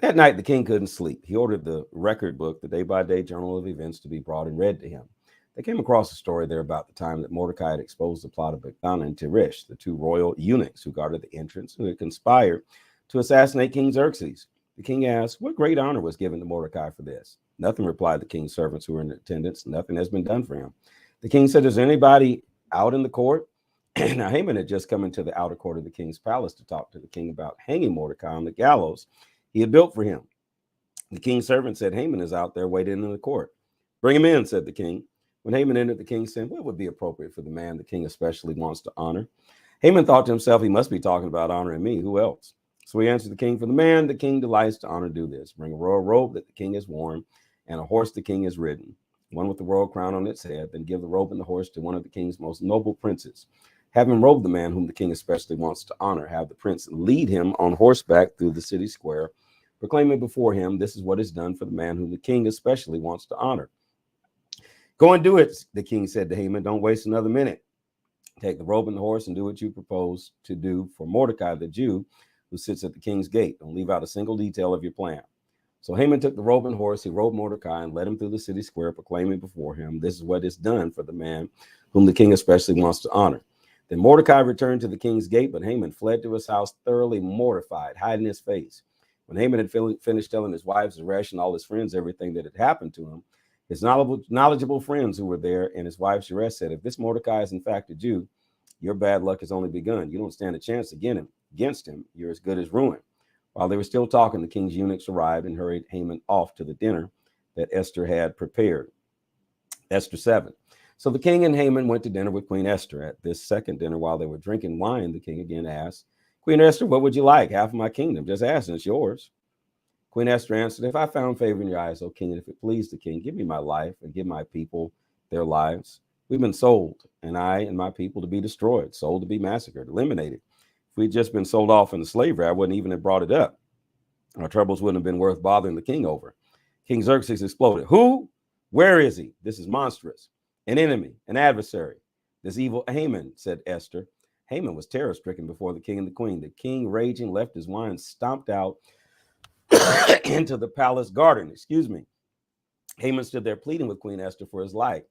That night, the king couldn't sleep. He ordered the record book, the day-by-day journal of events, to be brought and read to him. They came across a story there about the time that Mordecai had exposed the plot of Bigthana and Teresh, the two royal eunuchs who guarded the entrance, who had conspired to assassinate King Xerxes. The king asked, what great honor was given to Mordecai for this? Nothing, replied the king's servants who were in attendance. Nothing has been done for him. The king said, is there anybody out in the court? Now, Haman had just come into the outer court of the king's palace to talk to the king about hanging Mordecai on the gallows he had built for him. The king's servant said, Haman is out there waiting in the court. Bring him in, said the king. When Haman entered, the king said, what would be appropriate for the man the king especially wants to honor? Haman thought to himself, he must be talking about honoring me. Who else? So he answered the king, for the man the king delights to honor, do this. Bring a royal robe that the king has worn and a horse the king has ridden, one with the royal crown on its head. Then give the robe and the horse to one of the king's most noble princes. Have him robe the man whom the king especially wants to honor. Have the prince lead him on horseback through the city square, proclaiming before him, this is what is done for the man whom the king especially wants to honor. Go and do it, the king said to Haman. Don't waste another minute. Take the robe and the horse and do what you propose to do for Mordecai, the Jew, who sits at the king's gate. Don't leave out a single detail of your plan. So Haman took the robe and horse. He robed Mordecai and led him through the city square, proclaiming before him, this is what is done for the man whom the king especially wants to honor. Then Mordecai returned to the king's gate, but Haman fled to his house, thoroughly mortified, hiding his face. When Haman had finished telling his wives, Zeresh, and all his friends everything that had happened to him, his knowledgeable friends who were there and his wife Zeresh said, if this Mordecai is in fact a Jew, your bad luck has only begun. You don't stand a chance against him. You're as good as ruined. While they were still talking, the king's eunuchs arrived and hurried Haman off to the dinner that Esther had prepared. Esther 7. So the king and Haman went to dinner with Queen Esther. At this second dinner, while they were drinking wine, the king again asked, Queen Esther, what would you like? Half of my kingdom. Just ask, and it's yours. Queen Esther answered, if I found favor in your eyes, O king, and if it pleased the king, give me my life and give my people their lives. We've been sold, and I and my people to be destroyed, sold to be massacred, eliminated. If we'd just been sold off into slavery, I wouldn't even have brought it up. Our troubles wouldn't have been worth bothering the king over. King Xerxes exploded. Who? Where is he? This is monstrous. An enemy, an adversary. This evil Haman, said Esther. Haman was terror-stricken before the king and the queen. The king, raging, left his wine, stomped out into the palace garden. Haman stood there pleading with Queen Esther for his life.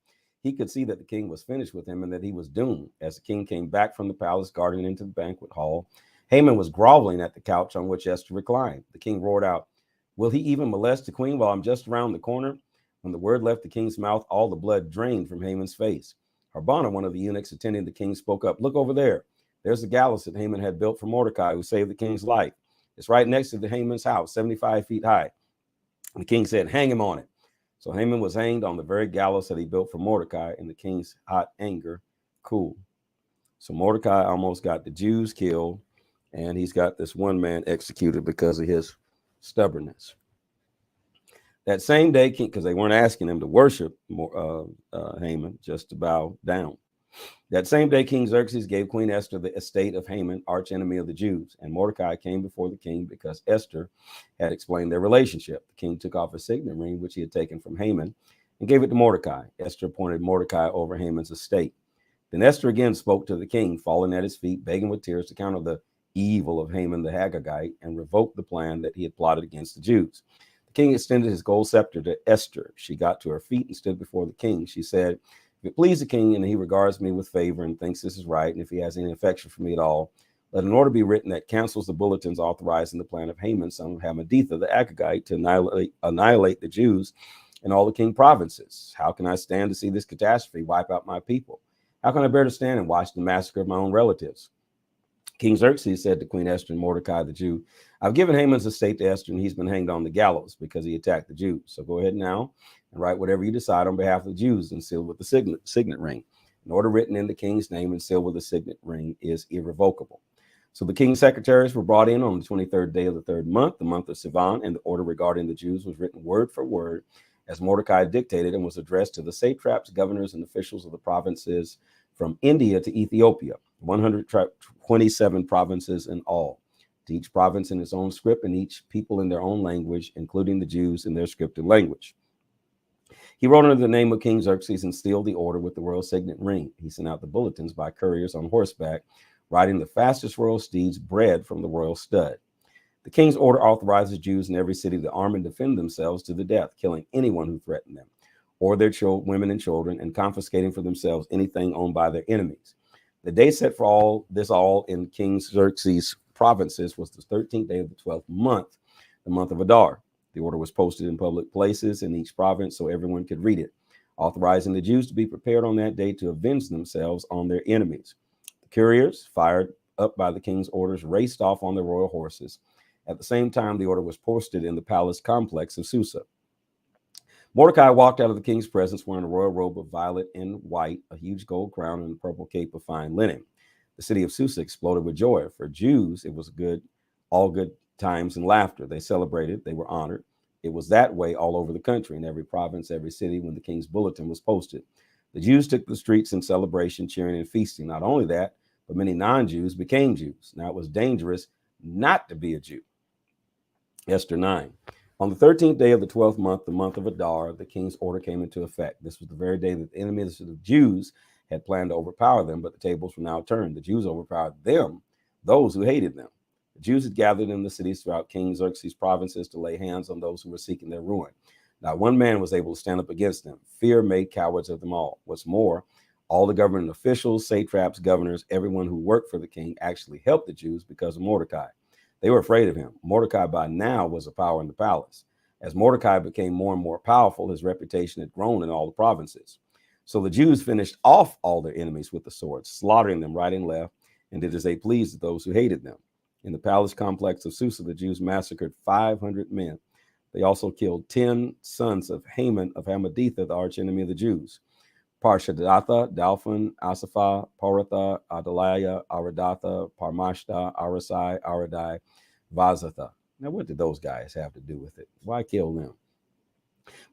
He could see that the king was finished with him and that he was doomed. As the king came back from the palace garden into the banquet hall, Haman was groveling at the couch on which Esther reclined. The king roared out, will he even molest the queen while I'm just around the corner? When the word left the king's mouth, all the blood drained from Haman's face. Harbona, one of the eunuchs attending the king, spoke up. Look over there. There's the gallows that Haman had built for Mordecai, who saved the king's life. It's right next to the Haman's house, 75 feet high. And the king said, hang him on it. So Haman was hanged on the very gallows that he built for Mordecai, and the king's hot anger cooled. So Mordecai almost got the Jews killed, and he's got this one man executed because of his stubbornness. That same day, because they weren't asking him to worship Haman, just to bow down. That same day, King Xerxes gave Queen Esther the estate of Haman, archenemy of the Jews, and Mordecai came before the king because Esther had explained their relationship. The king took off a signet ring, which he had taken from Haman, and gave it to Mordecai. Esther appointed Mordecai over Haman's estate. Then Esther again spoke to the king, falling at his feet, begging with tears to counter the evil of Haman the Agagite and revoke the plan that he had plotted against the Jews. The king extended his gold scepter to Esther. She got to her feet and stood before the king. She said, if it please the king and he regards me with favor and thinks this is right, and if he has any affection for me at all, let an order be written that cancels the bulletins authorizing the plan of Haman, son of Hammedatha, the Agagite, to annihilate the Jews in all the king provinces. How can I stand to see this catastrophe wipe out my people? How can I bear to stand and watch the massacre of my own relatives? King Xerxes said to Queen Esther and Mordecai the Jew, I've given Haman's estate to Esther, and he's been hanged on the gallows because he attacked the Jews. So go ahead now and write whatever you decide on behalf of the Jews and seal with the signet ring. An order written in the king's name and sealed with the signet ring is irrevocable. So the king's secretaries were brought in on the 23rd day of the third month, the month of Sivan, and the order regarding the Jews was written word for word as Mordecai dictated and was addressed to the satraps, governors, and officials of the provinces from India to Ethiopia, 127 provinces in all, to each province in its own script and each people in their own language, including the Jews in their scripted language. He wrote under the name of King Xerxes and sealed the order with the royal signet ring. He sent out the bulletins by couriers on horseback, riding the fastest royal steeds bred from the royal stud. The king's order authorizes Jews in every city to arm and defend themselves to the death, killing anyone who threatened them, or their women and children, and confiscating for themselves anything owned by their enemies. The day set for all in King Xerxes' provinces was the 13th day of the 12th month, the month of Adar. The order was posted in public places in each province so everyone could read it, authorizing the Jews to be prepared on that day to avenge themselves on their enemies. The couriers, fired up by the king's orders, raced off on their royal horses. At the same time, the order was posted in the palace complex of Susa. Mordecai walked out of the king's presence wearing a royal robe of violet and white, a huge gold crown, and a purple cape of fine linen. The city of Susa exploded with joy. For Jews, it was all good times and laughter. They celebrated, they were honored. It was that way all over the country, in every province, every city, when the king's bulletin was posted. The Jews took the streets in celebration, cheering and feasting. Not only that, but many non-Jews became Jews. Now it was dangerous not to be a Jew. Esther 9. On the 13th day of the 12th month, the month of Adar, the king's order came into effect. This was the very day that the enemies of the Jews had planned to overpower them, but the tables were now turned. The Jews overpowered them, those who hated them. The Jews had gathered in the cities throughout King Xerxes' provinces to lay hands on those who were seeking their ruin. Not one man was able to stand up against them. Fear made cowards of them all. What's more, all the government officials, satraps, governors, everyone who worked for the king actually helped the Jews because of Mordecai. They were afraid of him. Mordecai by now was a power in the palace. As Mordecai became more and more powerful, his reputation had grown in all the provinces. So the Jews finished off all their enemies with the sword, slaughtering them right and left, and did as they pleased with those who hated them. In the palace complex of Susa, the Jews massacred 500 men. They also killed 10 sons of Haman of Hammedatha, the archenemy of the Jews. Parshadatha, Dalphon, Asapha, Paratha, Adaliah, Aradatha, Parmashta, Arasai, Aradai, Vazatha. Now, what did those guys have to do with it? Why kill them?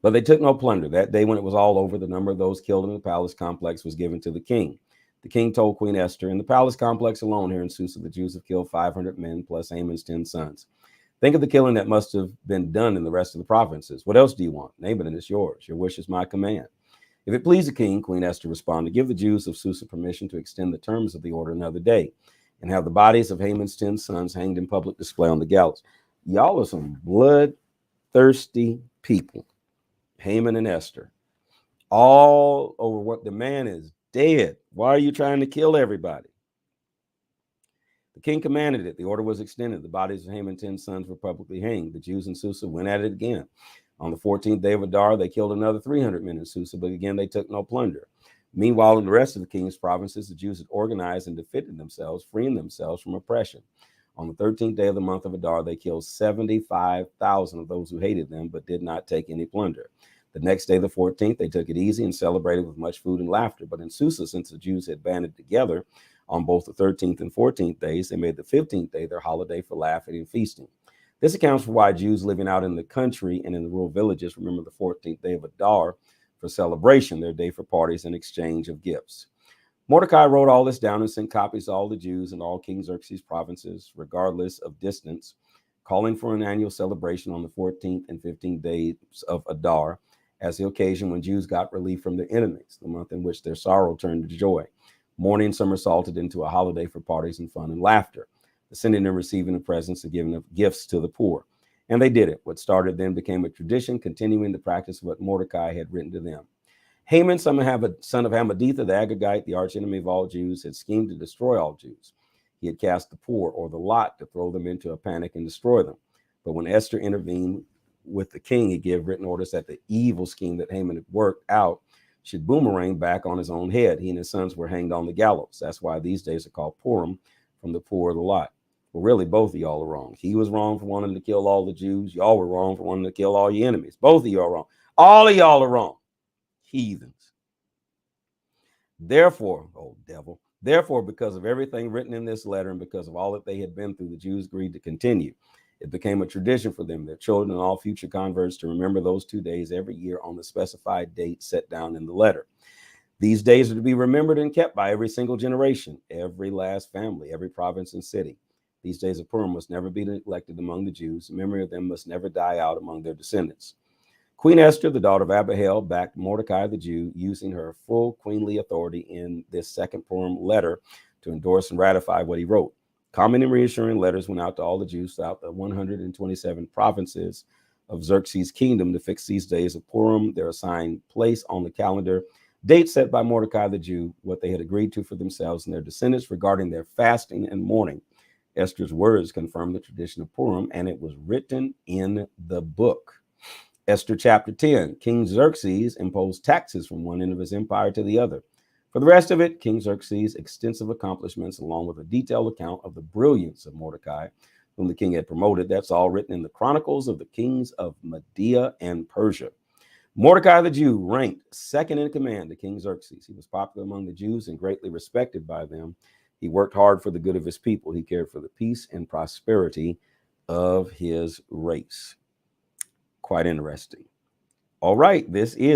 But they took no plunder. That day when it was all over, the number of those killed in the palace complex was given to the king. The king told Queen Esther, in the palace complex alone here in Susa, the Jews have killed 500 men plus Haman's 10 sons. Think of the killing that must have been done in the rest of the provinces. What else do you want? Name it and it's yours. Your wish is my command. If it please the king, Queen Esther responded, give the Jews of Susa permission to extend the terms of the order another day and have the bodies of Haman's 10 sons hanged in public display on the gallows. Y'all are some bloodthirsty people. Haman and Esther, all over what the man is dead. Why are you trying to kill everybody? The king commanded it. The order was extended. The bodies of Haman's 10 sons were publicly hanged. The Jews in Susa went at it again. On the 14th day of Adar, they killed another 300 men in Susa, but again, they took no plunder. Meanwhile, in the rest of the king's provinces, the Jews had organized and defended themselves, freeing themselves from oppression. On the 13th day of the month of Adar, they killed 75,000 of those who hated them, but did not take any plunder. The next day, the 14th, they took it easy and celebrated with much food and laughter. But in Susa, since the Jews had banded together on both the 13th and 14th days, they made the 15th day their holiday for laughing and feasting. This accounts for why Jews living out in the country and in the rural villages remember the 14th day of Adar for celebration, their day for parties and exchange of gifts. Mordecai wrote all this down and sent copies to all the Jews in all King Xerxes' provinces, regardless of distance, calling for an annual celebration on the 14th and 15th days of Adar as the occasion when Jews got relief from their enemies, the month in which their sorrow turned to joy. Mourning somersaulted into a holiday for parties and fun and laughter, the sending and receiving of presents and giving of gifts to the poor. And they did it. What started then became a tradition, continuing the practice of what Mordecai had written to them. Haman, son of Hammedatha, the Agagite, the archenemy of all Jews, had schemed to destroy all Jews. He had cast the poor, or the lot, to throw them into a panic and destroy them. But when Esther intervened with the king, he gave written orders that the evil scheme that Haman had worked out should boomerang back on his own head. He and his sons were hanged on the gallows. That's why these days are called Purim, from the poor of the lot. Well, really, both of y'all are wrong. He was wrong for wanting to kill all the Jews. Y'all were wrong for wanting to kill all your enemies. Both of y'all are wrong. All of y'all are wrong. Heathens. Therefore, oh devil, therefore, because of everything written in this letter and because of all that they had been through, the Jews agreed to continue. It became a tradition for them, their children, and all future converts to remember those 2 days every year on the specified date set down in the letter. These days are to be remembered and kept by every single generation, every last family, every province and city. These days of Purim must never be neglected among the Jews. The memory of them must never die out among their descendants. Queen Esther, the daughter of Abihail, backed Mordecai the Jew, using her full queenly authority in this second Purim letter to endorse and ratify what he wrote. Calming and reassuring letters went out to all the Jews throughout the 127 provinces of Xerxes' kingdom to fix these days of Purim, their assigned place on the calendar, date set by Mordecai the Jew, what they had agreed to for themselves and their descendants regarding their fasting and mourning. Esther's words confirmed the tradition of Purim, and it was written in the book. Esther chapter 10, King Xerxes imposed taxes from one end of his empire to the other. For the rest of it, King Xerxes' extensive accomplishments, along with a detailed account of the brilliance of Mordecai, whom the king had promoted, that's all written in the Chronicles of the Kings of Media and Persia. Mordecai the Jew ranked second in command to King Xerxes. He was popular among the Jews and greatly respected by them. He worked hard for the good of his people. He cared for the peace and prosperity of his race. Quite interesting. All right, this is